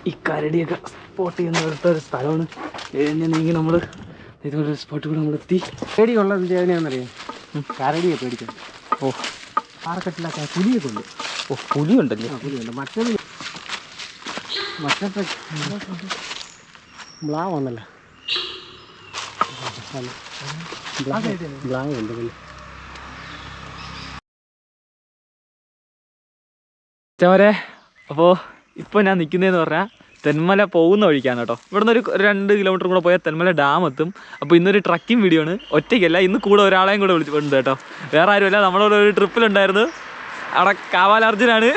ഈ കരടിയൊക്കെ സ്പോട്ട് ചെയ്യുന്ന ഇവിടുത്തെ ഒരു സ്ഥലമാണ്. നീങ്ങി നമ്മൾ ഇതുപോലെ ഒരു സ്പോട്ട് കൂടെ നമ്മളെത്തി. പേടിയുള്ളത് എങ്ങനെയാണെന്നറിയാം, കരടിയെ പേടിക്കാം. ഓ പാറക്കെട്ടിലൊക്കെ പുലിയൊക്കെ ഉണ്ട്. ഓ പുലിയുണ്ടല്ലേ? പുലിയുണ്ട്. മറ്റേ ബ്ലാവ് വന്നല്ലോ. ബ്ലാവ് ഉണ്ട്. ചവരെ അപ്പോൾ ഇപ്പോൾ ഞാൻ നിൽക്കുന്നതെന്ന് പറഞ്ഞാൽ തെന്മല പോകുന്ന വഴിക്കാണ് കേട്ടോ. ഇവിടുന്ന് ഒരു 2 കിലോമീറ്റർ കൂടെ പോയാൽ തെന്മല ഡാം എത്തും. അപ്പോൾ ഇന്നൊരു ട്രക്കിംഗ് വീഡിയോ ആണ്. ഒറ്റയ്ക്കല്ല, ഇന്ന് കൂടെ ഒരാളെയും കൂടെ വിളിച്ചിട്ടുണ്ട് കേട്ടോ. വേറെ ആരുമല്ല, നമ്മളോട് ഒരു ട്രിപ്പിലുണ്ടായിരുന്നു. അവിടെ കാവാലർജുനാണ്.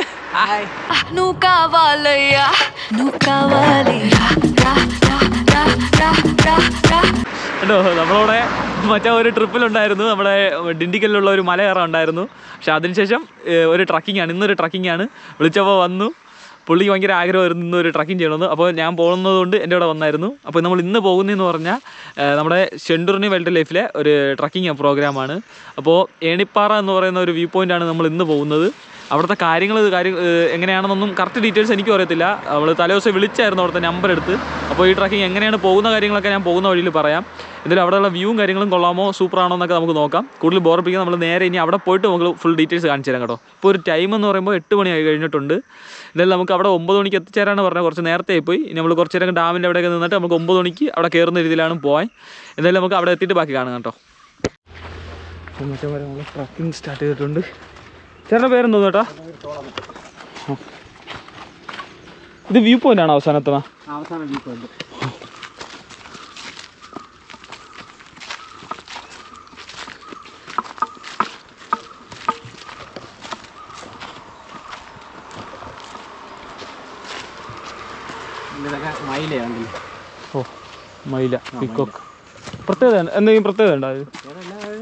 കേട്ടോ നമ്മളവിടെ മറ്റേ ഒരു ട്രിപ്പിലുണ്ടായിരുന്നു. നമ്മുടെ ഡിണ്ടിക്കലിലുള്ള ഒരു മല കയറാൻ ഉണ്ടായിരുന്നു. പക്ഷെ അതിനുശേഷം ഒരു ട്രക്കിംഗ് ആണ്, ഇന്നൊരു ട്രക്കിംഗ് ആണ്. വിളിച്ചപ്പോൾ വന്നു. പുള്ളിക്ക് ഭയങ്കര ആഗ്രഹമായിരുന്നു ഇന്നൊരു ട്രക്കിംഗ് ചെയ്യണമെന്ന്. അപ്പോൾ ഞാൻ പോകുന്നത് കൊണ്ട് എൻ്റെ ഇവിടെ വന്നായിരുന്നു. അപ്പോൾ നമ്മൾ ഇന്ന് പോകുന്നതെന്ന് പറഞ്ഞാൽ നമ്മുടെ ഷെൻഡുർണി വൈൽഡ് ലൈഫിലെ ഒരു ട്രക്കിംഗ് പ്രോഗ്രാമാണ്. അപ്പോൾ ഏണിപ്പാറ എന്ന് പറയുന്ന ഒരു വ്യൂ പോയിൻ്റാണ് നമ്മൾ ഇന്ന് പോകുന്നത്. അവിടുത്തെ കാര്യങ്ങൾ എങ്ങനെയാണെന്നൊന്നും കറക്റ്റ് ഡീറ്റെയിൽസ് എനിക്കും അറിയത്തില്ല. അവൾ തലേദിവസം വിളിച്ചായിരുന്നു അവിടുത്തെ നമ്പർ എടുത്ത്. അപ്പോൾ ഈ ട്രക്കിംഗ് എങ്ങനെയാണ് പോകുന്ന കാര്യങ്ങളൊക്കെ ഞാൻ പോകുന്ന വഴിയിൽ പറയാം. എന്തായാലും അവിടെയുള്ള വ്യൂവും കാര്യങ്ങളും കൊള്ളാമോ സൂപ്പറാണോ എന്നൊക്കെ നമുക്ക് നോക്കാം. കൂടുതൽ ബോറപ്പിക്കാൻ നമ്മൾ നേരെ ഇനി അവിടെ പോയിട്ട് നമുക്ക് ഫുൾ ഡീറ്റെയിൽസ് കാണിച്ചു തരാം കേട്ടോ. ഇപ്പോൾ ഒരു ടൈം എന്ന് പറയുമ്പോൾ 8 മണിയായി കഴിഞ്ഞിട്ടുണ്ട്. എന്തായാലും നമുക്ക് അവിടെ 9 മണിക്ക് എത്തിച്ചേരാണ് പറഞ്ഞാൽ കുറച്ച് നേരത്തെ പോയി. ഇനി നമ്മൾ കുറച്ച് നേരം ഡാമിൻ്റെ അവിടെയൊക്കെ നിന്നിട്ട് നമുക്ക് 9 മണിക്ക് അവിടെ കയറുന്ന രീതിയിലാണ് പോകാൻ. എന്തായാലും നമുക്ക് അവിടെ എത്തിയിട്ട് ബാക്കി കാണാം കേട്ടോ. മറ്റേ നമ്മൾ ട്രക്കിംഗ് സ്റ്റാർട്ട് ചെയ്തിട്ടുണ്ട്. ചേട്ടൻ്റെ പേരെന്തോ കേട്ടോ? ഇത് വ്യൂ പോയിന്റ് ആണോ അവസാന വ്യൂ പോയിന്റ്? മയിലയാണെങ്കിൽ ഓ മയില പിക്കോക്ക് പ്രത്യേകത എന്തെങ്കിലും പ്രത്യേകത ഉണ്ടോ? അത്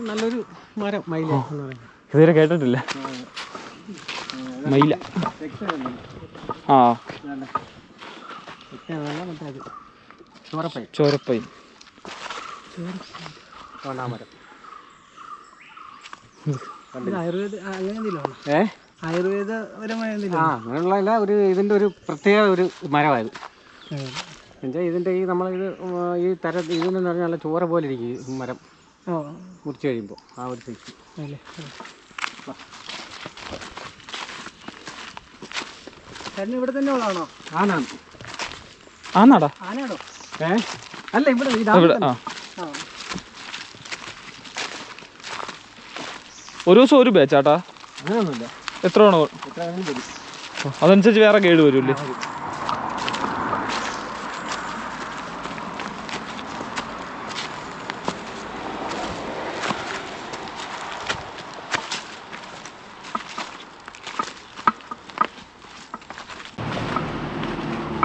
നല്ലൊരു മരം മയില എന്ന് പറയുന്നത്. ഇതുവരെ കേട്ടിട്ടില്ല. മയില ആ ചോരപ്പൈൻ അങ്ങനെയുള്ള ഒരു ഇതിൻ്റെ ഒരു പ്രത്യേക ഒരു മരമായത്. എന്നുവെച്ചാൽ ഇതിൻ്റെ ഈ നമ്മളിത് ഈ ഇതെന്ന് പറഞ്ഞാൽ നല്ല ചോര പോലെ ഇരിക്കും ഈ മരം മുറിച്ച് കഴിയുമ്പോൾ. ആ ഒരു സൈസ് ഇവിടെ തന്നെ ഉള്ളതാണോ? ആണാടാ ആനാടോ? അല്ല ഇവിടെ ഒരു ദിവസം ഒരു ബാച്ചാട്ടാ? അങ്ങനെയൊന്നുമില്ല. എത്ര ആണോ? അതനുസരിച്ച് വേറെ ഗൈഡ് വരുമല്ലേ?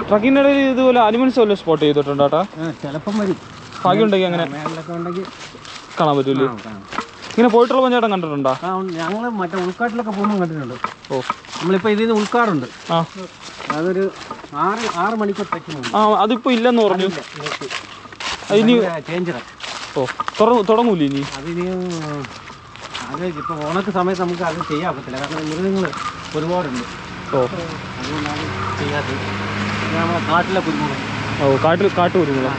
ട്രക്കിൻ്റെ ഇടയിൽ ഇതുപോലെ അനിമൽസ് വല്ലതും സ്പോട്ട് ചെയ്തിട്ടുണ്ടോ ചേട്ടാ? ചിലപ്പം വരും. ഭാഗ്യമുണ്ടെങ്കിൽ അങ്ങനെ കാണാൻ പറ്റൂല്ലേ? ഇങ്ങനെ പോയിട്ടുള്ള പഞ്ചായത്തം കണ്ടിട്ടുണ്ടോ? ഞങ്ങൾ മറ്റേ ഉൾക്കാട്ടിലൊക്കെ പോകുമ്പോൾ കണ്ടിട്ടുണ്ട്. ഓ നമ്മളിപ്പോൾ ഇതിൽ നിന്ന് ഉൾക്കാടുണ്ട്. അതൊരു 6 മണിക്കൂർ ട്രക്കിംഗ്. അതിപ്പോൾ ഇല്ലെന്ന് പറഞ്ഞു. അതിന് ഓ തുടങ്ങൂല്ലേ ഇനി? അതിന് അത് ഇപ്പോൾ ഓണക്ക് സമയത്ത് നമുക്ക് അത് ചെയ്യാൻ പറ്റില്ല. കാരണം മൃഗങ്ങൾ ഒരുപാടുണ്ട്. ഓ അതുകൊണ്ടാണ് ചെയ്യാത്തത്. നമ്മളെ കാട്ടിലെ കുരുമുളക്. ഓ കാട്ടുകുരുമുളക്.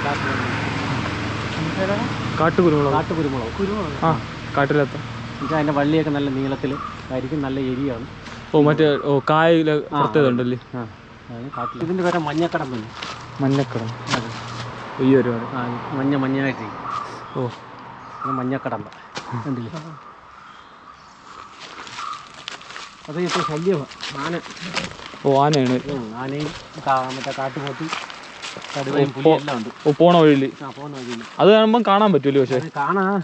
ആ കാട്ടിലെത്താം. എന്നുവെച്ചാൽ അതിൻ്റെ വള്ളിയൊക്കെ നല്ല നീളത്തിൽ ആയിരിക്കും, നല്ല എരിയാണ്. ഓ മറ്റേ കായയിലെ പ്രത്യേകത ഉണ്ടല്ലേ? കാട്ടിൽ ഇതിൻ്റെ പേരെ മഞ്ഞക്കടമ്പ്. മഞ്ഞക്കടമ്പ് ഈ ഒരു മഞ്ഞായിട്ട്. ഓ മഞ്ഞക്കടമ്പ് കണ്ടില്ലേ? അത് ഇപ്പോൾ ശല്യമാണ്. ആന. ഓ ആനയാണ്. ആനയും മറ്റേ കാട്ടുപോത്തും കടുവയും പുലിയും എല്ലാം ഉണ്ട്. ഓ പോണ വഴിയിൽ. പോണ വഴിയിൽ അത് കാണുമ്പോൾ കാണാൻ പറ്റൂല്ലേ? പക്ഷേ കാണാം.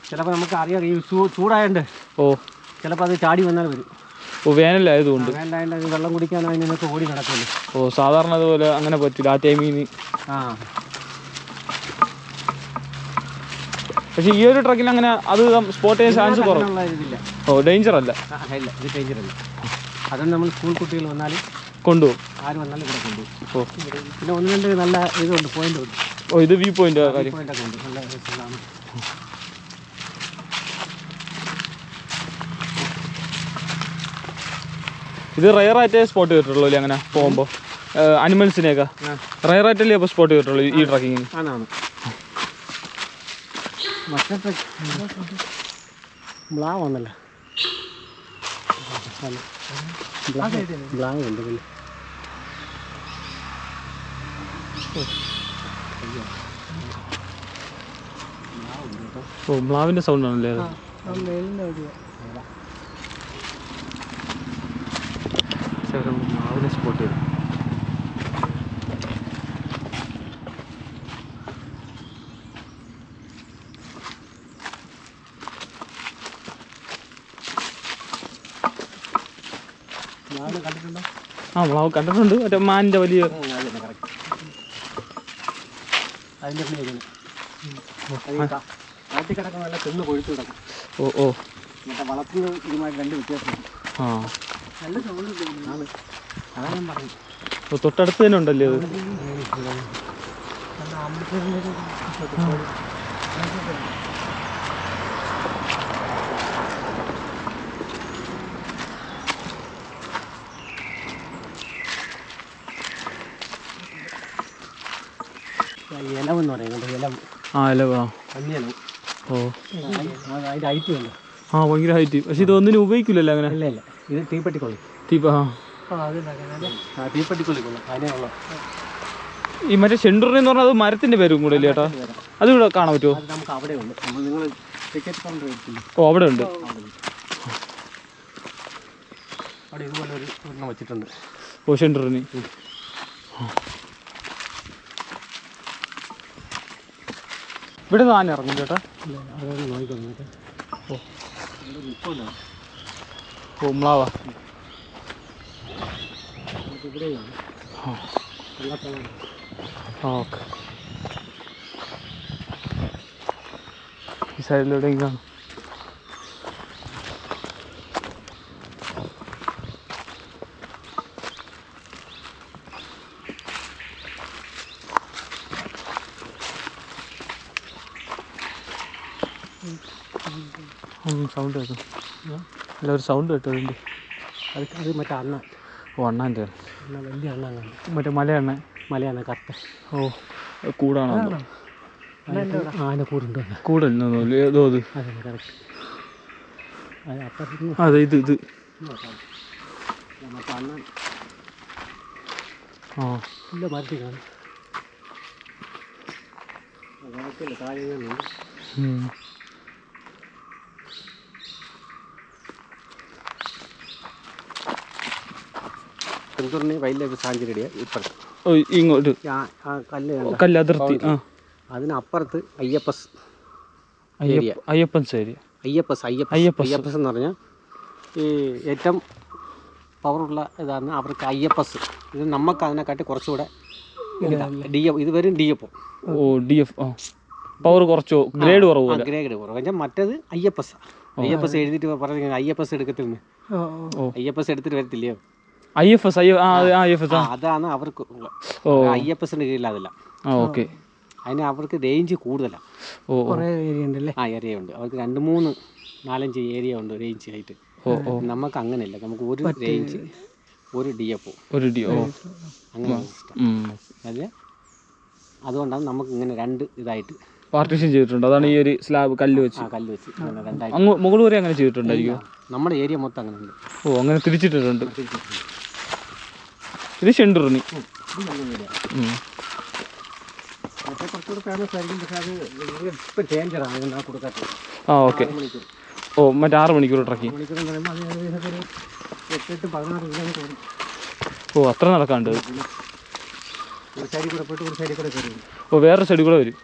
ചിലപ്പോൾ നമുക്ക് അറിയാം, ഈ ചൂടായതുകൊണ്ട് ഓ ചിലപ്പോൾ അത് ചാടി വന്നാൽ വരും. ഓ വേനലായതുകൊണ്ട്. വേനലായതുകൊണ്ട് വെള്ളം കുടിക്കാനോ അതിനൊക്കെ ഓടി നടക്കുമല്ലോ. ഓ സാധാരണ അതുപോലെ അങ്ങനെ പറ്റില്ല ആ ടൈമിന്. പക്ഷെ ഈ ഒരു ട്രക്കിൽ അങ്ങനെ അത് സ്പോട്ട് ചെയ്യാൻ ചാൻസ് കുറവ്. ഓ ഡേഞ്ചർ അല്ല? ഇല്ല, ഇത് ഡേഞ്ചർ അല്ല. അതൊന്നും നമ്മൾ സ്കൂൾ കുട്ടികൾ വന്നാലും കൊണ്ടുപോകും. ആര് വന്നാലും ഇവിടെ കൊണ്ടുപോകും. ഓ പിന്നെ 1-2 നല്ല ഇതുണ്ട്, പോയിന്റ് ഉണ്ട്. ഓ ഇത് വ്യൂ പോയിന്റ് കാര്യം. പോയിന്റൊക്കെ ഉണ്ട്, നല്ല രസമാണ്. ഇത് റയറായിട്ടേ സ്പോട്ട് ചെയ്തിട്ടുള്ളൂ അല്ലേ അങ്ങനെ പോകുമ്പോൾ? അനിമൽസിനെയൊക്കെ റയറായിട്ടല്ലേ അപ്പോൾ സ്പോട്ട് ചെയ്തിട്ടുള്ളൂ ഈ ട്രക്കിങ്ങിന്? ആണ് മറ്റേ ബ്ലാവ് വന്നല്ലോ, ബ്ലാവ് ഉണ്ട്. ഓ മ്ലാവിൻ്റെ സൗണ്ട് ആണല്ലേ അത്. മ്ലാവിനെ സ്പോട്ട് ചെയ്തു. കണ്ടിട്ടുണ്ടോ? ആ മ്ലാവ് കണ്ടിട്ടുണ്ട്. മറ്റേ മാനിൻ്റെ വലിയ കാട്ടി കിടക്കുന്ന നല്ല തിന്ന് കൊഴുത്ത് കിടക്കും. ഓ ഓ മറ്റേ വളർത്തുന്ന ഇതുമായിട്ട് രണ്ട് വ്യത്യാസമുണ്ട്. ആ നല്ല സൗണ്ട് ആണ്, അതാണ് ഞാൻ പറഞ്ഞത്. അപ്പോൾ തൊട്ടടുത്ത് തന്നെ ഉണ്ടല്ലേ അത്? ഇലവെന്ന് പറയുന്നത് ഇലം. ആ ഇലവാ. കഞ്ഞിയിലം. ഓ അതിൻ്റെ ഹൈറ്റ് ഉണ്ട്. ആ ഭയങ്കര ഹൈറ്റ്. പക്ഷെ ഇതൊന്നിനും ഉപയോഗിക്കില്ലല്ലോ അങ്ങനെ. ഇല്ല ഇല്ല, ഇത് തീപ്പെട്ടിക്കൊള്ളി. തീപ്പെട്ടിക്കൊള്ളിക്കൊള്ളു അതിനുള്ള. ഈ മറ്റേ ഷെൻഡറിന് എന്ന് പറഞ്ഞാൽ അത് മരത്തിൻ്റെ പേരും കൂടെ ഇല്ല ചേട്ടാ? അത് ഇവിടെ കാണാൻ പറ്റുമോ? അത് നമുക്ക് അവിടെ ഉണ്ട്. നമ്മൾ നിങ്ങൾ ടിക്കറ്റ് കൗണ്ടർ എടുത്തില്ല? ഓ അവിടെ ഉണ്ട്. അവിടെ ഇതുപോലെ ഒരു ഒരെണ്ണം വെച്ചിട്ടുണ്ട്. ഓ ഷെൻഡറിന്. ഇവിടെ നിന്ന് ആന ഇറങ്ങും ചേട്ടാ? അതൊന്ന് നോക്കിക്കൊണ്ടിട്ട്. ഓ ഓ മ്ലാവാ. ഇവിടെയാണ് ഓക്കെ. ഈ സൈഡിലൂടെ കാണും. സൗണ്ട് കേൾക്കും. അല്ല ഒരു സൗണ്ട് കേട്ടതുണ്ട്. അത് മറ്റേ അണ്ണ. ഓ അണ്ണാൻ്റെ വലിയ അണ്ണ. മറ്റേ മലയണ്ണ. മലയാണ് കറുത്ത. ഓ കൂടാണോ? ആന കൂടുണ്ട്. കൂടല്ലോ ഏതോ അത്. അതെ കറക്റ്റ്. അത് അപ്പുറത്ത്. അതെ ഇത് മറ്റേ അണ്ണൻ. ആ ഇല്ല മരത്തിൽ കാണും. താഴെ ചെറുതുറണി വൈൽഡ് ലൈഫ് സാഞ്ചുറിയുടെ ഇപ്പുറത്ത്. ഓ ഇങ്ങോട്ട് ആ കല്ല് അതിർത്തി. ആ അതിനപ്പുറത്ത് അയ്യപ്പസ് അയ്യപ്പൻസ് ഏരിയ. അയ്യപ്പസ് എന്ന് പറഞ്ഞാൽ ഈ ഏറ്റവും പവറുള്ള ഇതാണ് അവർക്ക് അയ്യപ്പസ്. ഇത് നമുക്ക് അതിനെക്കാട്ടി കുറച്ചുകൂടെ ഇത് വരും DF. ഓ DF. ആ പവർ കുറച്ചോ ഗ്രേഡ് കുറവ്. ഗ്രേഡ് കുറവ്. മറ്റേത് അയ്യപ്പസ് എഴുതിയിട്ട് പറഞ്ഞ അയ്യപ്പസ് എടുക്കത്തില്ല. അയ്യപ്പസ് എടുത്തിട്ട് വരത്തില്ലയോ? IFS. അതാണ് അവർക്ക്. അയ്യപ്പസിന്റെ കീഴിലതല്ല. ഓക്കെ. അതിന് അവർക്ക് റേഞ്ച് കൂടുതലാണ്. ഏരിയ ഉണ്ടല്ലേ? ആ ഏരിയ ഉണ്ട്. അവർക്ക് 2, 3, 4, 5 ഏരിയ ഉണ്ട് റേഞ്ച് ആയിട്ട്. നമുക്ക് അങ്ങനെയല്ല. നമുക്ക് ഒരു റേഞ്ച് ഒരു DF അങ്ങനെ അതെ. അതുകൊണ്ടാണ് നമുക്ക് ഇങ്ങനെ 2 ഇതായിട്ട് പാർട്ടീഷൻ ചെയ്തിട്ടുണ്ട്. അതാണ് ഈ ഒരു സ്ലാബ് കല്ല് വെച്ച് അങ്ങ് മുകളിൽ വരെ അങ്ങനെ ചെയ്തിട്ടുണ്ടായിരിക്കും. നമ്മുടെ ഏരിയ മൊത്തം അങ്ങനെ ഉണ്ട്. ഓ അങ്ങനെ തിരിച്ചിട്ടിട്ടുണ്ട്. ഇത് ഷെൻഡറിന് കുറച്ചുകൂടെ ഫേമസ് ആയിരിക്കും. പക്ഷേ അത് ഇപ്പം ഡേഞ്ചറാണ് കൊടുക്കാത്തത്. ആ ഓക്കെ. ഓ മറ്റേ 6 മണിക്കൂർ ട്രക്കിങ്. മണിക്കൂർ എന്ന് പറയുമ്പോൾ അത് ഏകദേശം ഒരു 8-16 കിലോമീറ്റർ വരും. ഓ അത്ര നടക്കാണ്ട്. ഒരു സൈഡിൽ കൂടെ പോയിട്ട് ഒരു സൈഡിൽ കൂടെ കയറി. ഓ വേറെ സൈഡിൽ കൂടെ വരും.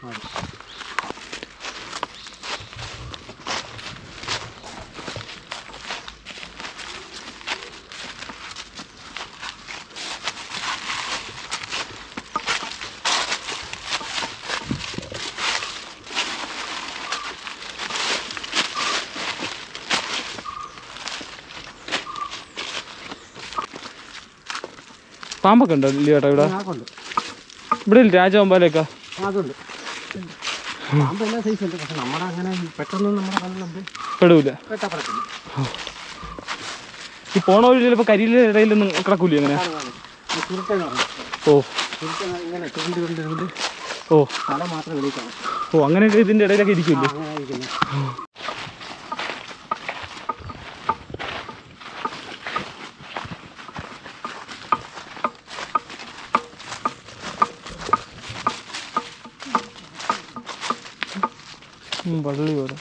പാമ്പൊക്കെ ഉണ്ടോ ഇല്ല ചേട്ടാ ഇവിടെ? ഇവിടെ ഇല്ല രാജവമ്പാലൊക്കെ. അതുണ്ട്. പാമ്പ് എല്ലാ സൈസ് ഉണ്ട്. പക്ഷെ നമ്മുടെ അങ്ങനെ പെട്ടെന്ന് നമ്മുടെ കണ്ണിലുണ്ട് പെടൂല. പെട്ടപ്പുറത്തില്ല. ഈ പോണ വഴി ചിലപ്പോൾ കരിയിലെ ഇടയിലൊന്നും കിടക്കൂലേ അങ്ങനെ? ചുരുട്ടെന്ന് പറഞ്ഞു. ഓ ഇങ്ങനെ ചുരുണ്ട് ഓ തല മാത്രം വെളിയിട്ടാണ്. ഓ അങ്ങനെയൊക്കെ ഇതിൻ്റെ ഇടയിലൊക്കെ ഇരിക്കില്ലേ? അങ്ങനെ ഇരിക്കുന്നത്. വള്ളി പോലെ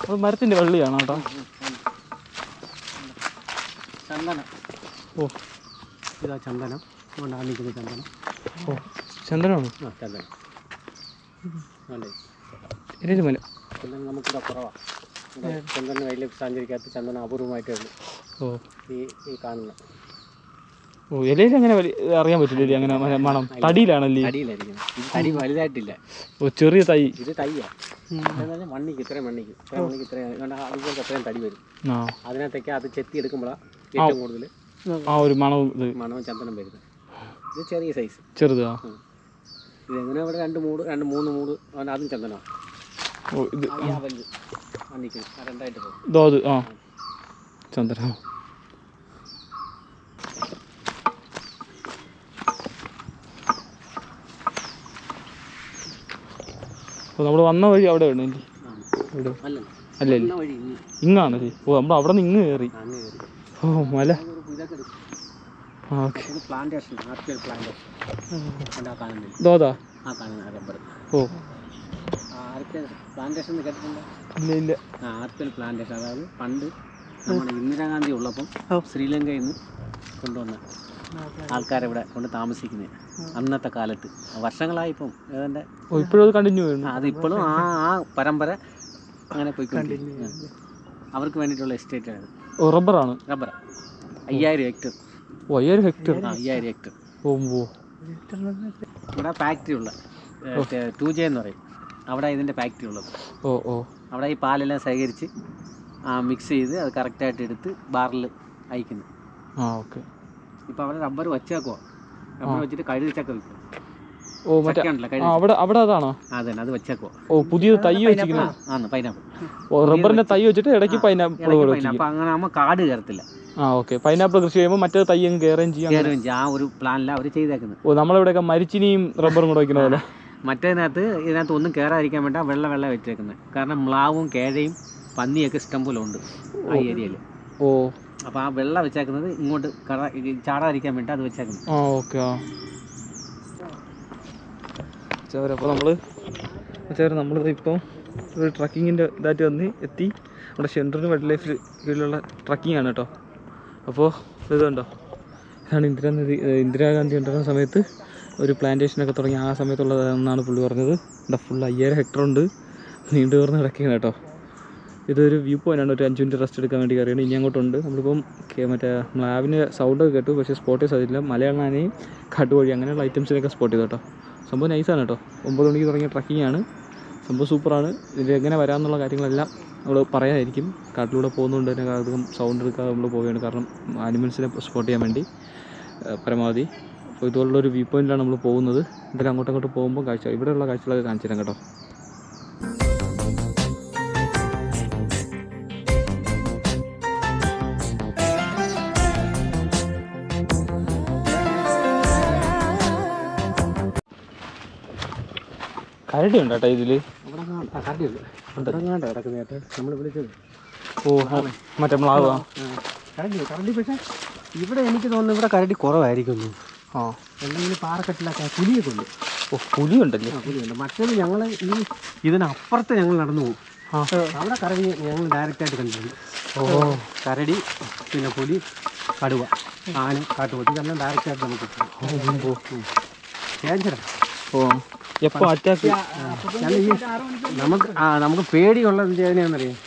അത് മരത്തിൻ്റെ വള്ളിയാണോ കേട്ടോ? ചന്ദനം. ഓ ഇതാ ചന്ദനം. അതുകൊണ്ടാണ് നിൽക്കുന്നത് ചന്ദനം. ഓ ചന്ദനമാണ്. ആ ചന്ദനം അല്ലേ? എരേലുമല ചന്ദനം നമുക്കിവിടെ കുറവാണ്. ചന്ദനം വലിയ സാഞ്ചരിക്കാത്ത ചന്ദനം അപൂർവമായിട്ടേ ഉള്ളൂ. ഓ ഈ കാണുന്ന. ഓ ഇലയിൽ അങ്ങനെ അറിയാൻ പറ്റില്ലേ അങ്ങനെ മണം? തടിയിലാണല്ലേ? തടിയിലായിരിക്കും. ഇത് തടി വലുതായിട്ടില്ല. ഓ ചെറിയ തൈ. ഇത് തൈയാണ്. മണ്ണിക്ക് ഇത്രയും മണ്ണിക്ക് ഇത്രയും അതുപോലെ അത്രയും തടി വരും. അതിനകത്തേക്ക് അത് ചെത്തി എടുക്കുമ്പോഴാണ് ഏറ്റവും കൂടുതൽ ആ ഒരു മണവും ചന്ദനം വരുന്നത്. ഇത് ചെറിയ സൈസ് ചെറുതാ. ഇതെങ്ങനെ ഇവിടെ രണ്ട് മൂന്ന് മൂട് അതും ചന്ദനമാണ്. ഓ ഇത് വലുത് മണ്ണിക്ക് രണ്ടായിട്ട് പോകും. ഇതോ അത് ആ ചന്ദനം. അപ്പോൾ നമ്മൾ വന്ന വഴി അവിടെ ഉണ്ട് ഇവിടെ അല്ലേ? ഇങ്ങാണല്ലേ? ഓ നമ്മൾ അവിടെ നിന്ന് ഇങ്ങ് കയറി. ഓ മല. ഓക്കെ ഇതോതാ? ഓ പ്ലാന്റേഷൻ കേട്ടിട്ടുണ്ടോ? ഇല്ല ഇല്ല. ആർക്കൽ പ്ലാന്റേഷൻ, അതായത് പണ്ട് നമ്മുടെ ഇന്ദിരാഗാന്ധി ഉള്ളപ്പം ശ്രീലങ്കയിൽ നിന്ന് കൊണ്ടുവന്ന ആൾക്കാരിവിടെ കൊണ്ട് താമസിക്കുന്നത് അന്നത്തെ കാലത്ത്. വർഷങ്ങളായി ഇപ്പം ഏതാണ്ട് ഇപ്പോഴും അത് കണ്ടിന്യൂ ചെയ്യുന്നു. അത് ഇപ്പോഴും ആ പരമ്പര അങ്ങനെ പോയിക്കൊണ്ടിരിക്കുന്നു. അവർക്ക് വേണ്ടിയിട്ടുള്ള എസ്റ്റേറ്റ് ആണ്. ഓ റബ്ബറാണ്? Rubber 5000 hectare. ഓ 5000 ഹെക്ടർ? 5000 ഹെക്ടർ. ഓ ഇവിടെ ഫാക്ടറി ഉള്ള 2J എന്ന് പറയും. അവിടെ ഇതിൻ്റെ ഫാക്ടറി ഉള്ളത്. ഓ ഓ അവിടെ ഈ പാലെല്ലാം ശേഖരിച്ച് മിക്സ് ചെയ്ത് അത് കറക്റ്റായിട്ട് എടുത്ത് ബാറിൽ അയക്കുന്നു. ആ ഓക്കെ. ഇപ്പം അവിടെ റബ്ബർ വച്ചേക്കോ, റബ്ബർ വെച്ചിട്ട് കഴുതിച്ചക്ക വിൽക്കും. ഓ മറ്റേ അവിടെ അതാണോ? അതന്നെ, അത് വെച്ചേക്കോ. ഓ പുതിയ തൈ വെച്ചിരിക്കുന്നത് ആണ് പൈനാപ്പിൾ. ഓ റബ്ബറിന്റെ തൈ വെച്ചിട്ട് ഇടയ്ക്ക് പൈനാപ്പിൾ. അപ്പം അങ്ങനെ ആകുമ്പോൾ കാട് കയറത്തില്ല. ആ ഓക്കെ. പൈനാപ്പിൾ കൃഷി ചെയ്യുമ്പോൾ മറ്റേ തൈ അങ്ങ് കയറുകയും ചെയ്യാം. ആ ഒരു പ്ലാനിലാണ് അവർ ചെയ്തേക്കുന്നത്. ഓ നമ്മളിവിടെയൊക്കെ മരിച്ചിനിയും റബ്ബറും കൂടെ വയ്ക്കുന്ന പോലെ. ഇതിനകത്ത് ഒന്നും കയറാതിരിക്കാൻ വേണ്ട വെള്ള വെച്ചേക്കുന്നത്. കാരണം മ്ലാവും കേഴയും പന്നിയൊക്കെ ഇഷ്ടംപോലെ ഉണ്ട് ആ ഏരിയയിൽ. ഓ അപ്പോൾ ആ വെള്ളം വെച്ചേക്കുന്നത് ഇങ്ങോട്ട് ചാടാതിരിക്കാൻ വേണ്ടി അത് വെച്ചേക്കുന്നത്. ആ ഓക്കെ. ആ അപ്പോൾ നമ്മളിത് ഇപ്പം ഒരു ട്രക്കിങ്ങിൻ്റെ ഇതായിട്ട് വന്ന് എത്തി. നമ്മുടെ സെൻട്രൽ വൈൽഡ് ലൈഫ് കീഴിലുള്ള ട്രക്കിംഗ് ആണ് കേട്ടോ. അപ്പോൾ ഇതുണ്ടോ, ഇതാണ് ഇന്ദിരാഗാന്ധി ഉണ്ടായിരുന്ന സമയത്ത് ഒരു പ്ലാന്റേഷനൊക്കെ തുടങ്ങി ആ സമയത്തുള്ളതെന്നാണ് പുള്ളി പറഞ്ഞത്. ഇവിടെ ഫുൾ 5000 ഹെക്ടർ ഉണ്ട്, നീണ്ടു തുറന്ന് കിടക്കുകയാണ് കേട്ടോ. ഇതൊരു വ്യൂ പോയിൻ്റാണ്. ഒരു 5 മിനിറ്റ് റെസ്റ്റ് എടുക്കാൻ വേണ്ടി കയറിയാണ്. ഇനി അങ്ങോട്ടുണ്ട്. നമ്മളിപ്പം മറ്റേ മ്ലാവിൻ്റെ സൗണ്ടൊക്കെ കേട്ടു, പക്ഷേ സ്പോട്ട് ചെയ്യാൻ സാധിച്ചില്ല. മലയാളാനയും കാട്ടുകോഴി അങ്ങനെയുള്ള ഐറ്റംസിനൊക്കെ സ്പോട്ട് ചെയ്തു കേട്ടോ. സംഭവം നൈസാണ് കേട്ടോ. 9 മണിക്ക് തുടങ്ങിയ ട്രക്കിംഗ് ആണ്. സംഭവം സൂപ്പറാണ്. ഇതിൽ എങ്ങനെ വരാമെന്നുള്ള കാര്യങ്ങളെല്ലാം നമ്മൾ പറയാമായിരിക്കും. കാട്ടിലൂടെ പോകുന്നതുകൊണ്ട് തന്നെ അധികം സൗണ്ട് എടുക്കാതെ നമ്മൾ പോവുകയാണ്. കാരണം ആനിമൽസിനെ സ്പോട്ട് ചെയ്യാൻ വേണ്ടി പരമാവധി. അപ്പോൾ ഇതുപോലുള്ളൊരു വ്യൂ പോയിൻ്റിലാണ് നമ്മൾ പോകുന്നത്. എന്തായാലും അങ്ങോട്ടങ്ങോട്ട് പോകുമ്പോൾ ഇവിടെയുള്ള കാഴ്ചകളൊക്കെ കാണിച്ചു തരാം കേട്ടോ. കരടി ഉണ്ട് കേട്ടോ ഇതിൽ. നമ്മൾ വിളിച്ചത് ഓ മറ്റേ മ്ലാവ് കരടി. പക്ഷേ ഇവിടെ എനിക്ക് തോന്നുന്നു ഇവിടെ കരടി കുറവായിരിക്കുന്നു. ആ എന്തെങ്കിലും പാറക്കെട്ടിലൊക്കെ പുലിയൊക്കെ ഉണ്ട്. ഓ പുലിയുണ്ടല്ലേ? പുലിയുണ്ട്. മറ്റേത് ഞങ്ങൾ ഇതിനപ്പുറത്ത് ഞങ്ങൾ നടന്നു പോകും. അവിടെ കരടി ഞങ്ങൾ ഡയറക്റ്റായിട്ട് കണ്ടിട്ടുണ്ട്. ഓ കരടി, പിന്നെ പുലി, കടുവ, ആന, കാട്ടുപോത്ത് ഇതെല്ലാം ഡയറക്റ്റായിട്ട് നമുക്ക് ഡേഞ്ചറാണ്. ഓ എപ്പോൾ അറ്റാക്ക് നമുക്ക് പേടിയുള്ളത് എങ്ങനെയാണെന്നറിയാം,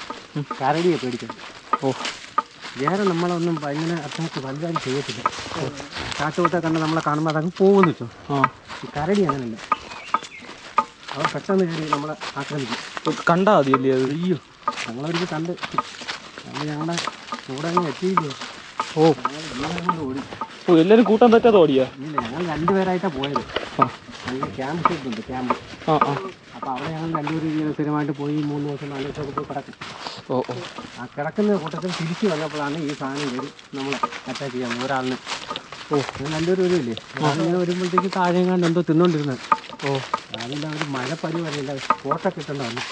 കരടിയെ പേടിക്കണം. ഓ വേറെ നമ്മളൊന്നും ഇങ്ങനെ അറ്റാക്ക് വലുതായി ചെയ്യത്തില്ല. കാട്ടുപോത്തെ കണ്ട് നമ്മളെ കാണുമ്പോൾ അതങ്ങ് പോകുന്നു വെച്ചോ. ഈ കരടി അങ്ങനെയല്ല, അവർ പെട്ടെന്ന് കയറി നമ്മളെ ആക്രമിക്കും. കണ്ടാൽ മതിയല്ലേ അത്? അയ്യോ ഞങ്ങളൊരു കണ്ട് ഞങ്ങളുടെ കൂടെ അങ്ങ് എത്തിയില്ലേ. ഓ ഓടി. ഓ എല്ലാവരും കൂട്ടാൻ പറ്റാതെ ഓടിയാ? ഇല്ല, ഞങ്ങൾ 2 പേരായിട്ടാണ് പോയത്. ഞങ്ങൾ ക്യാമ്പ് ഷെഡുണ്ട്, ക്യാമ്പ്. അപ്പോൾ അവിടെ ഞങ്ങൾ 2 പേര് ഇങ്ങനെ സ്ഥിരമായിട്ട് പോയി 3 ദിവസം 4 ദിവസമൊക്കെ പോയി കിടക്കും. ഓ ഓ ആ കിടക്കുന്ന കൂട്ടത്തിൽ തിരിച്ചു വന്നപ്പോഴാണ് ഈ സാധനം കയറി നമ്മളെ അറ്റാക്ക് ചെയ്യാൻ ഒരാളിന് ഓ നല്ലൊരു വരുമല്ലേ അങ്ങനെ വരുമ്പോഴത്തേക്ക് താഴെങ്ങാണ്ട് എന്തോ തിന്നോണ്ടിരുന്നത്. ഓ അതിൻ്റെ ഒരു മഴ പനി വരില്ല കോട്ടൊക്കെ ഇട്ടുണ്ടായിരുന്നു.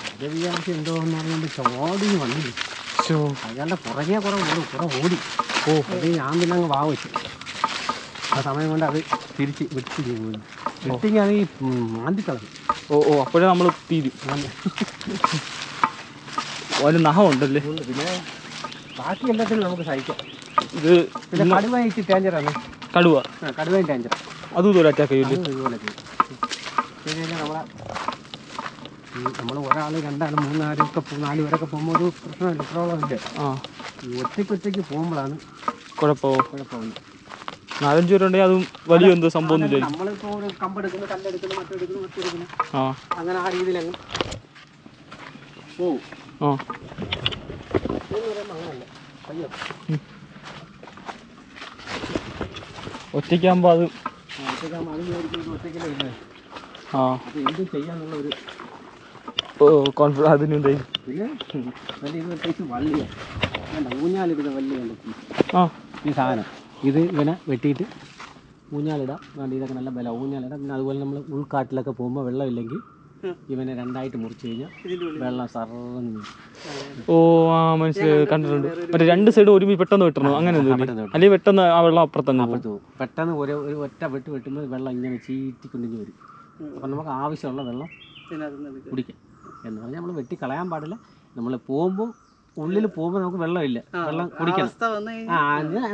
അത് വിചാരിച്ച് എന്തോ എന്ന് പറയുമ്പോൾ ചോടി വന്നില്ല. അയാളുടെ പുറകെ കുറെ ഓടി. ഓ അത് ഞാൻ പിന്നെ അങ്ങ് വെച്ചു. ആ സമയം കൊണ്ട് അത് തിരിച്ച് വെട്ടിക്ക് പോകുന്നു. വെട്ടിക്ക് അത് ഈ മാന്തിക്കളഞ്ഞു. ഓ അപ്പോഴേ നമ്മൾ തീരും. ഒരു നഖമുണ്ടല്ലേ. പിന്നെ ബാക്കി എല്ലാത്തിനും നമുക്ക് സഹിക്കാം. ഇത് പിന്നെ കടുവയ്ക്ക് ഡേഞ്ചറാണ്. കടുവയും ഡേഞ്ചർ. അതും ഇതുപോലെ അറ്റാക്ക് ചെയ്യില്ലേ? ഇതുപോലെ ചെയ്യും. നമ്മൾ ഒരാൾ 2 ആൾ 3 ആരൊക്കെ 4 പേരൊക്കെ പോകുമ്പോൾ ഒരു പ്രശ്നമില്ല, പ്രോബ്ലം ഇല്ല. ഈ ഒറ്റയ്ക്ക് പോകുമ്പോഴാണ് കുഴപ്പമില്ല. 4-5 പേരുണ്ടെങ്കിൽ അതും വലിയ എന്തോ സംഭവമൊന്നുമില്ല. നമ്മളിപ്പോൾ ഒരു കമ്പെടുക്കുന്നു, കല്ലെടുക്കുന്നു, മറ്റെടുക്കുന്നു അങ്ങനെ ആ രീതിയിൽ അങ്ങ് പോവും. അങ്ങനല്ല അയ്യോ ഒറ്റയ്ക്കാകുമ്പോൾ അത് ഒറ്റയ്ക്കല്ലേ ഇല്ലേ. അത് എന്ത് ചെയ്യാന്നുള്ള ഒരു കോൺഫിഡൻസ് അതിനുണ്ട്. പിന്നെ വലിയ ഇത് പ്രത്യേകിച്ച് വള്ളിയാണ്. ഊഞ്ഞാലിടുന്ന വള്ളിയുണ്ട് ഈ സാധനം. ഇത് ഇങ്ങനെ വെട്ടിയിട്ട് ഊഞ്ഞാലിടാം. ഇതൊക്കെ നല്ല ബലം ഊഞ്ഞാലിടാം. പിന്നെ അതുപോലെ നമ്മൾ ഉൾക്കാട്ടിലൊക്കെ പോകുമ്പോൾ വെള്ളമില്ലെങ്കിൽ ഇവനെ 2ആയിട്ട് മുറിച്ച് കഴിഞ്ഞാൽ വെള്ളം സർന്ന്. മനസ്സിലായി, കണ്ടിട്ടുണ്ട്. മറ്റേ 2 സൈഡ് ഒരുമിച്ച് പെട്ടെന്ന് വെട്ടണോ അങ്ങനെ അല്ലെങ്കിൽ പെട്ടെന്ന് ആ വെള്ളം അപ്പുറത്തങ്ങ് പോകും. പെട്ടെന്ന് ഒരു ഒറ്റ വെട്ടുമ്പോൾ വെള്ളം ഇങ്ങനെ ചീറ്റിക്കൊണ്ടിഞ്ഞ് വരും. അപ്പം നമുക്ക് ആവശ്യമുള്ള വെള്ളം കുടിക്കാം. എന്ന് പറഞ്ഞാൽ നമ്മൾ വെട്ടി കളയാൻ പാടില്ല. നമ്മൾ പോകുമ്പോൾ ഉള്ളിൽ പോകുമ്പോൾ നമുക്ക് വെള്ളമില്ല, വെള്ളം കുടിക്കണം.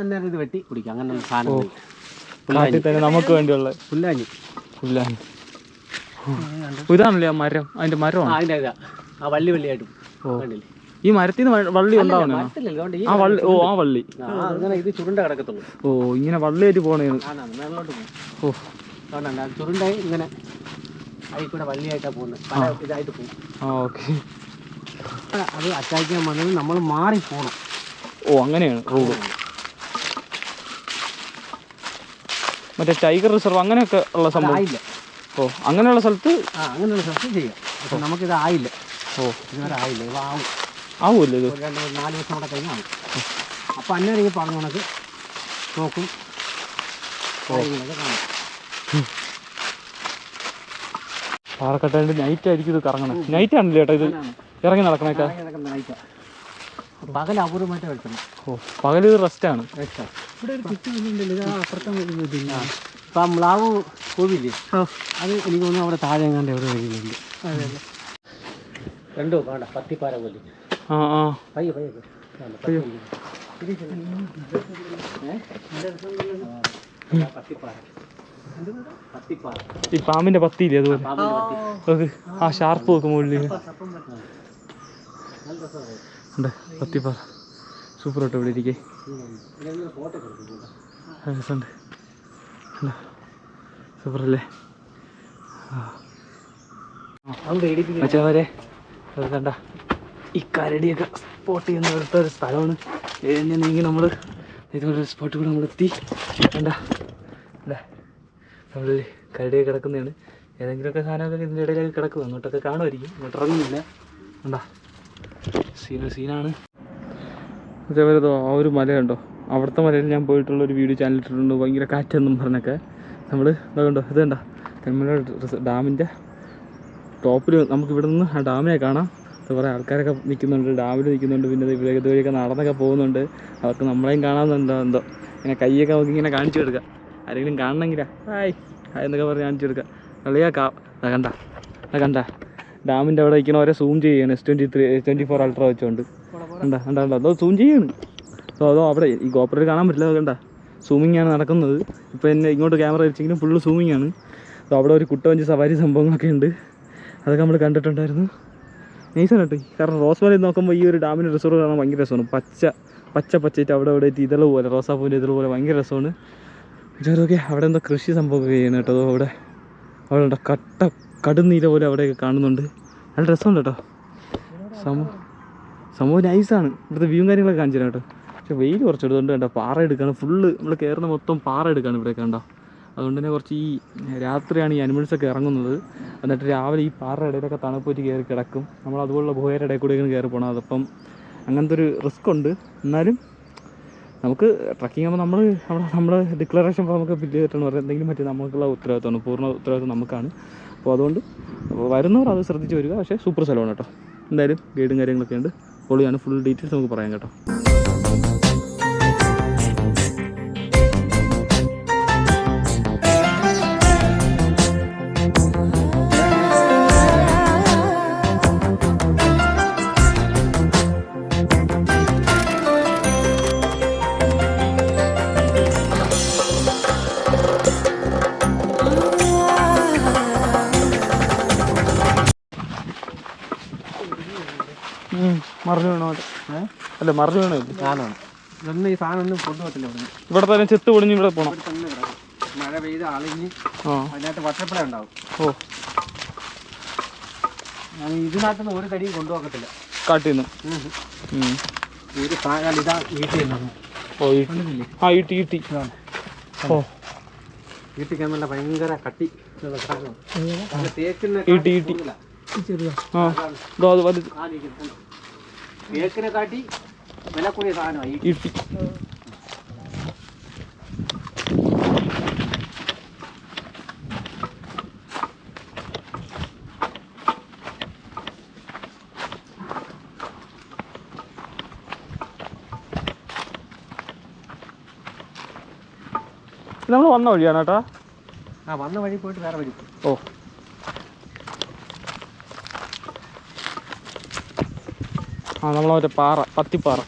അന്നേരം ഇത് വെട്ടി കുടിക്കാം. അങ്ങനെയുള്ള സാധനം നമുക്ക് വേണ്ടിയുള്ള പുല്ലാഞ്ഞി. ഇതാണല്ലേ ആ മരം, അതിന്റെ മരം അതിൻ്റെ ഇതാ ആ വള്ളിയായിട്ടും കണ്ടില്ലേ. ഈ മരത്തിൽ നിന്ന് വള്ളി ഉണ്ടാവുന്ന ആ വള്ളി അങ്ങനെ ഇത് ചുരുണ്ട കിടക്കത്തുള്ളൂ. ഇങ്ങനെ വള്ളിയായിട്ട് പോണേന്ന് മേളിലോട്ട് പോകും. അതുകൊണ്ടാണ് ചുരുണ്ടായി ഇങ്ങനെ അതിൽ കൂടെ വള്ളിയായിട്ടാണ് പോകുന്നത്. പല ഇതായിട്ട് പോകും. ഓക്കെ. അത് അറ്റാക്ക് ചെയ്യാൻ വന്നത് നമ്മൾ മാറിപ്പോകണം. അങ്ങനെയാണ് റൂള്. മറ്റേ ടൈഗർ റിസർവ് അങ്ങനെയൊക്കെ ഉള്ള സംഭവം ആയില്ല. അങ്ങനെയുള്ള സ്ഥലത്ത് ചെയ്യാം. പക്ഷെ നമുക്കിത് ആയില്ല. ഇതുവരെ ആയില്ല. ഇത് ആവുമല്ലോ. ഇത് 4 ദിവസം കൂടെ കഴിഞ്ഞാണ്. അപ്പം അന്നേരം ഈ പറഞ്ഞ കണക്ക് നോക്കും കാര്യങ്ങളൊക്കെ കാണും. പാറക്കെട്ടാണ്ട് നൈറ്റ് ആയിരിക്കും ഇത് കറങ്ങണം. നൈറ്റ് ആണല്ലേ ചേട്ടാ ഇത് ഇറങ്ങി നടക്കണേക്കാ? പകൽ അപൂർവമായിട്ട് കളിക്കണം. പകൽ ഇത് റെസ്റ്റാണ്. ഇവിടെ ഒരു ചുറ്റും ഇപ്പം മ്ലാവ് കോവില്ലേ, അത് എനിക്ക് തോന്നുന്നു അവിടെ താഴെ എങ്ങാണ്ട് എവിടെ വരുന്നുണ്ട്. കണ്ടോ കാണാം പത്തിപ്പാര പോലെ. പയ്യെ ഈ പാമ്പിന്റെ പത്തിയില്ലേ അതുപോലെ ആ ഷാർപ്പ് വെക്കും മുകളിൽ. പത്തിപ്പാറ സൂപ്പർ കേട്ടോ. ഇവിടെ ഇരിക്കേ രസമുണ്ട്. സൂപ്പറല്ലേ മച്ചവരെ. അത് കണ്ട ഈ കരടിയൊക്കെ സ്പോട്ട് ചെയ്യുന്ന പോലത്തെ ഒരു സ്ഥലമാണ്. നീങ്ങി നമ്മൾ ഇതുപോലെ സ്പോട്ടിൽ കൂടെ നമ്മളെത്തി. കണ്ട അല്ലേ നമ്മൾ കരടിയൊക്കെ കിടക്കുന്നതാണ്. ഏതെങ്കിലുമൊക്കെ സാധനമൊക്കെ ഇതിൻ്റെ ഇടയിലൊക്കെ കിടക്കും. അങ്ങോട്ടൊക്കെ കാണുമായിരിക്കും. അങ്ങോട്ട് ഇറങ്ങുന്നില്ല. കണ്ടാ സീനാണ്. അതേപോലെ ആ ഒരു മലയുണ്ടോ, അവിടുത്തെ മലയിൽ ഞാൻ പോയിട്ടുള്ളൊരു വീഡിയോ ചാനൽ ഇട്ടിട്ടുണ്ട്. ഭയങ്കര കാറ്റെന്നും പറഞ്ഞൊക്കെ. നമ്മൾ ഇതുണ്ടോ, ഇത് കണ്ട തെന്മല ഡാമിൻ്റെ ടോപ്പിൽ നമുക്ക് ഇവിടെ നിന്ന് ആ ഡാമിനെ കാണാം. കുറേ ആൾക്കാരൊക്കെ നിൽക്കുന്നുണ്ട്, ഡാമിൽ നിൽക്കുന്നുണ്ട്. പിന്നെ ഇതുവഴിയൊക്കെ നടന്നൊക്കെ പോകുന്നുണ്ട്. അവർക്ക് നമ്മളെയും കാണാമെന്നുണ്ടോ എന്തോ. ഇങ്ങനെ കൈയൊക്കെ നമുക്ക് ഇങ്ങനെ കാണിച്ചു കൊടുക്കുക. ആരെങ്കിലും കാണണമെങ്കിലാ ഹായ് എന്നൊക്കെ പറഞ്ഞ് കാണിച്ചു കൊടുക്കുക. കളിയാക്കാം. കണ്ട ഡാമിൻ്റെ അവിടെ നിൽക്കണവരെ സൂം ചെയ്യുകയാണ് S24 അൾട്ര വെച്ചുകൊണ്ട്. കണ്ടാ അതോ സൂം ചെയ്യാണ്. അതോ അവിടെ ഈ ഗോപ്രോയിൽ കാണാൻ പറ്റില്ല. കണ്ട സൂമിങ് ആണ് നടക്കുന്നത്. ഇപ്പോൾ എന്നെ ഇങ്ങോട്ട് ക്യാമറ വെച്ചെങ്കിലും ഫുള്ള് സൂമിങ് ആണ്. അപ്പോൾ അവിടെ ഒരു കുട്ടവഞ്ചി സവാരി സംഭവങ്ങളൊക്കെ ഉണ്ട്. അതൊക്കെ നമ്മൾ കണ്ടിട്ടുണ്ടായിരുന്നു. നൈസാണ് കേട്ടോ. കാരണം റോസ്മലയിൽ നോക്കുമ്പോൾ ഈ ഒരു ഡാമിൻ്റെ റിസർവ് കാണാൻ ഭയങ്കര രസമാണ്. പച്ചയിട്ട് അവിടെ ഇവിടെ ഇതള് പോലെ, റോസാപ്പൂവിൻ്റെ ഇതള് പോലെ ഭയങ്കര രസമാണ്. വിചാരമൊക്കെ അവിടെ എന്തോ കൃഷി സംഭവമൊക്കെ ചെയ്യുന്നത് കേട്ടോ. അവിടെ ഉണ്ട് കടുന്നീല പോലെ അവിടെയൊക്കെ കാണുന്നുണ്ട്. നല്ല രസമുണ്ട് കേട്ടോ. സംഭവം നൈസാണ്. ഇവിടുത്തെ വ്യൂവും കാര്യങ്ങളൊക്കെ കാണിച്ചു തരാം കേട്ടോ. പക്ഷേ വെയിൽ കുറച്ച് എടുത്തുകൊണ്ട് കണ്ടോ പാറ എടുക്കുകയാണ്. ഫുള്ള് നമ്മൾ കയറുന്ന മൊത്തം പാറ എടുക്കുകയാണ് ഇവിടെ കണ്ടോ. അതുകൊണ്ട് തന്നെ കുറച്ച് ഈ രാത്രിയാണ് ഈ അനിമൽസൊക്കെ ഇറങ്ങുന്നത്. എന്നിട്ട് രാവിലെ ഈ പാറയുടെ ഇടയിലൊക്കെ തണുപ്പൂറ്റി കയറി കിടക്കും. നമ്മൾ അതുപോലുള്ള ഗുഹയുടെ ഇടയിൽ കൂടെ കയറി പോകണം. അതപ്പം അങ്ങനത്തെ ഒരു റിസ്ക് ഉണ്ട്. എന്നാലും നമുക്ക് ട്രക്കിംഗ് ആകുമ്പോൾ നമ്മൾ ഡിക്ലറേഷൻ ഫോമൊക്കെ ഫില്ല് ചെയ്തിട്ടാണ് പറയുന്നത്. എന്തെങ്കിലും പറ്റി നമുക്കുള്ള ഉത്തരവാദിത്തമാണ്, പൂർണ്ണ ഉത്തരവാദിത്തം നമുക്കാണ്. അപ്പോൾ അതുകൊണ്ട് വരുന്നവർ അത് ശ്രദ്ധിച്ച് വരിക. പക്ഷേ സൂപ്പർ സ്ഥലമാണ് കേട്ടോ. എന്തായാലും ഗൈഡും കാര്യങ്ങളൊക്കെ ഉണ്ട്, പൊളിയാണ്. ഫുൾ ഡീറ്റെയിൽസ് നമുക്ക് പറയാം കേട്ടോ. മറിഞ്ഞു വീണോ? അല്ല മറിഞ്ഞു വീണോ? സാധനമാണ് ഇതൊന്നും, ഈ സാധനം ഒന്നും കൊണ്ടുപോകത്തില്ല. ഇവിടെ തന്നെ ചെത്ത് പൊടിഞ്ഞ് ഇവിടെ പോകണം. മഴ പെയ്ത് അളിഞ്ഞ് അതിനകത്ത് വട്ടപ്പട ഉണ്ടാവും. ഓ, ഇതിനകത്തുനിന്ന് ഒരു തടിയും കൊണ്ടുപോകത്തില്ല കാട്ടിന്ന്. ഒരു സാധനം ഇതാ ഈട്ടി. ഓ ഈട്ടി ഈട്ടി. ഓ ഈട്ടിക്കാൻ നല്ല ഭയങ്കര കട്ടി തേക്കിനെ ഈട്ടി ഈട്ടി. തേക്കിനെ കാട്ടി വില കൂടിയ സാധനമാണ് ഈട്ടി. നമ്മൾ വന്ന വഴിയാണ് കേട്ടോ. വന്ന വഴി പോയിട്ട് വേറെ വഴി. ഓ നമ്മൾ മറ്റേ പാറ, പത്തിപ്പാറ.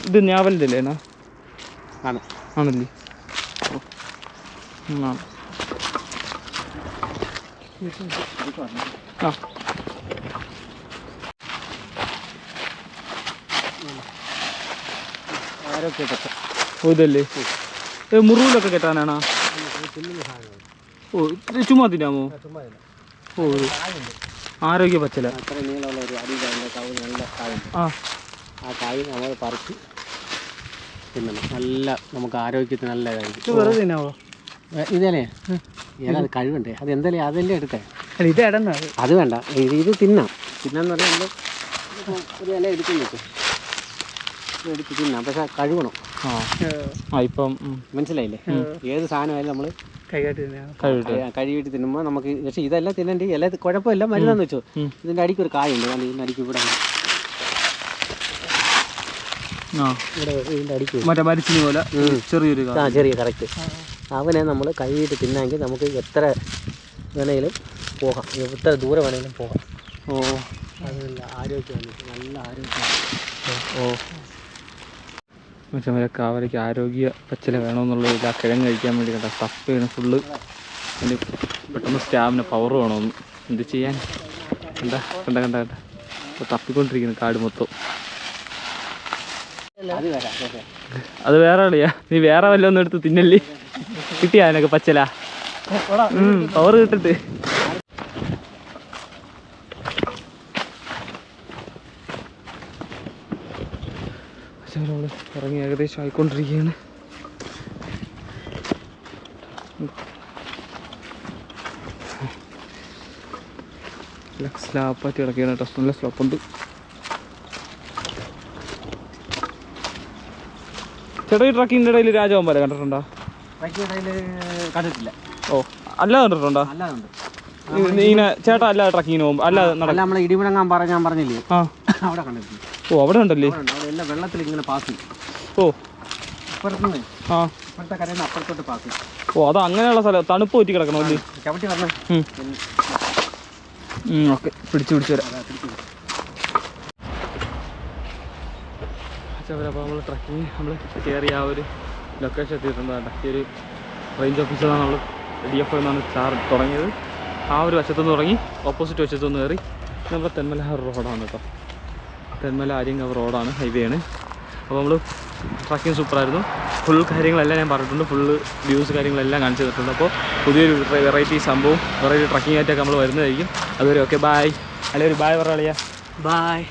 ഇത് ഞാവലിൻ്റെ അല്ലേ? ആണല്ലേ? ആ ഓ ഇതല്ലേ? മുറിവിലൊക്കെ കെട്ടാനാണോ? ഓ ചുമ്മാ തിന്നാമോ? ഓ ആരോഗ്യ പച്ചല. ആ കായ് നമ്മൾ പറിച്ച് തിന്നണം. നല്ല നമുക്ക് ആരോഗ്യത്തിന് നല്ല ഇതായിരിക്കും. വെറുതെ തിന്നാവോ? ഇതല്ലേ ഇല അത് കഴിവുണ്ടേ, അത് എന്തായാലും അതെല്ലാം എടുത്തേ. ഇത് ഇടന്ന അത് വേണ്ട, ഇത് തിന്നാം. തിന്നാന്ന് പറഞ്ഞാൽ നമ്മൾ ഒരു ഇല എടുക്കുന്നുണ്ട്, എടുത്ത് തിന്നാം. പക്ഷെ കഴുകണം. ഇപ്പം മനസ്സിലായില്ലേ? ഏത് സാധനമായാലും നമ്മൾ കഴുകിയിട്ട് തിന്നുമ്പോൾ നമുക്ക്. പക്ഷേ ഇതെല്ലാം തിന്നേണ്ടി ഇല കുഴപ്പമില്ല, മരുന്നാന്ന് വെച്ചോ. ഇതിൻ്റെ അടിക്ക് ഒരു കായുണ്ട്, ഇതിൻ്റെ അടിക്ക് ഇവിടെ ഇതിൻ്റെ അടിക്ക് മറ്റേ മരിച്ചിന് പോലെ ചെറിയൊരു ചെറിയ കറക്റ്റ്. അവനെ നമ്മൾ കഴുകിയിട്ട് തിന്നാമെങ്കിൽ നമുക്ക് എത്ര വേണമെങ്കിലും പോകാം, എത്ര ദൂരെ വേണമെങ്കിലും പോകാം. ഓ അതല്ല ആരോഗ്യമാണ്, നല്ല ആരോഗ്യം. ഓ മറ്റേ കാവലയ്ക്ക് ആരോഗ്യ പച്ചില വേണമെന്നുള്ളതില്ല. കിഴങ്ങ് കഴിക്കാൻ വേണ്ടി കേട്ടോ തപ്പയാണ് ഫുള്ള്. അതിന് പെട്ടെന്ന് സ്റ്റാമിന പവർ വേണമെന്ന്. എന്ത് ചെയ്യാൻ? കണ്ട കണ്ട കണ്ട കണ്ട ഇപ്പോൾ തപ്പിക്കൊണ്ടിരിക്കുന്നു കാട് മൊത്തം. അത് വേറെ കളിയാ. നീ വേറെ വല്ലതൊന്നും എടുത്ത് തിന്നല്ലേ? കിട്ടിയാ അതിനൊക്കെ പച്ചല പവർ കിട്ടിട്ട്. ഇറങ്ങി ഏകദേശം ആയിക്കൊണ്ടിരിക്കുകയാണ്. സ്ലാപ്പാറ്റി കിടക്കുകയാണ് കേട്ടോ. നല്ല സ്ലോപ്പുണ്ട്. ചേട്ടാ ഈ ട്രക്കിങ്ങിൻ്റെ ഇടയിൽ രാജവമ്പല കണ്ടിട്ടുണ്ടോ? കണ്ടിട്ടില്ല. ഓ അല്ലാതെ കണ്ടിട്ടുണ്ടോ? ഇങ്ങനെ ചേട്ടാ അല്ലാതെ ട്രക്കിങ്ങിന് പോകുമ്പോൾ അല്ലാതെ നമ്മളെ ഇടിമുഴങ്ങാൻ ഞാൻ പറഞ്ഞില്ലേ, അവിടെ കണ്ടിട്ടില്ല. ഓ അവിടെ ഉണ്ടല്ലേ? എല്ലാം വെള്ളത്തിൽ ഇങ്ങനെ പാസ് ചെയ്യും. ഓ ഇപ്പുറത്തുനിന്ന് ഇപ്പുറത്തെ കരയിൽ നിന്ന് അപ്പുറത്തോട്ട് പാസ് ചെയ്യും. ഓ അത് അങ്ങനെയുള്ള സ്ഥലം തണുപ്പ് പറ്റി കിടക്കണമല്ലേ? ചവിട്ടി വരണം. ഓക്കെ പിടിച്ചു വരാം. അപ്പോൾ നമ്മൾ ട്രക്കിങ് നമ്മൾ കയറി ആ ഒരു ലൊക്കേഷൻ എത്തിയിട്ടുണ്ട്. ഈ ഒരു റേഞ്ച് ഓഫീസറാണ് നമ്മൾ DF എന്നാണ് തുടങ്ങിയത്. ആ ഒരു വശത്തുനിന്ന് തുടങ്ങി ഓപ്പോസിറ്റ് വശത്തുനിന്ന് കയറി നമ്മുടെ തെന്മല റോഡാണ് കേട്ടോ. തെന്മല ആര്യങ്കാവ് റോഡാണ്, ഹൈവേ ആണ്. അപ്പോൾ നമ്മൾ ട്രക്കിങ് സൂപ്പറായിരുന്നു. ഫുൾ കാര്യങ്ങളെല്ലാം ഞാൻ പറഞ്ഞിട്ടുണ്ട്, ഫുള്ള് വ്യൂസ് കാര്യങ്ങളെല്ലാം കാണിച്ചു തന്നിട്ടുണ്ട്. അപ്പോൾ പുതിയൊരു വെറൈറ്റി സംഭവം, വെറൈറ്റി ട്രക്കിംഗ് ആയിട്ടൊക്കെ നമ്മൾ വരുന്നതായിരിക്കും. അതുവരെ ഓക്കെ ബായ്. അല്ലെങ്കിൽ ഒരു ബായ് പറയാ. ബായ്.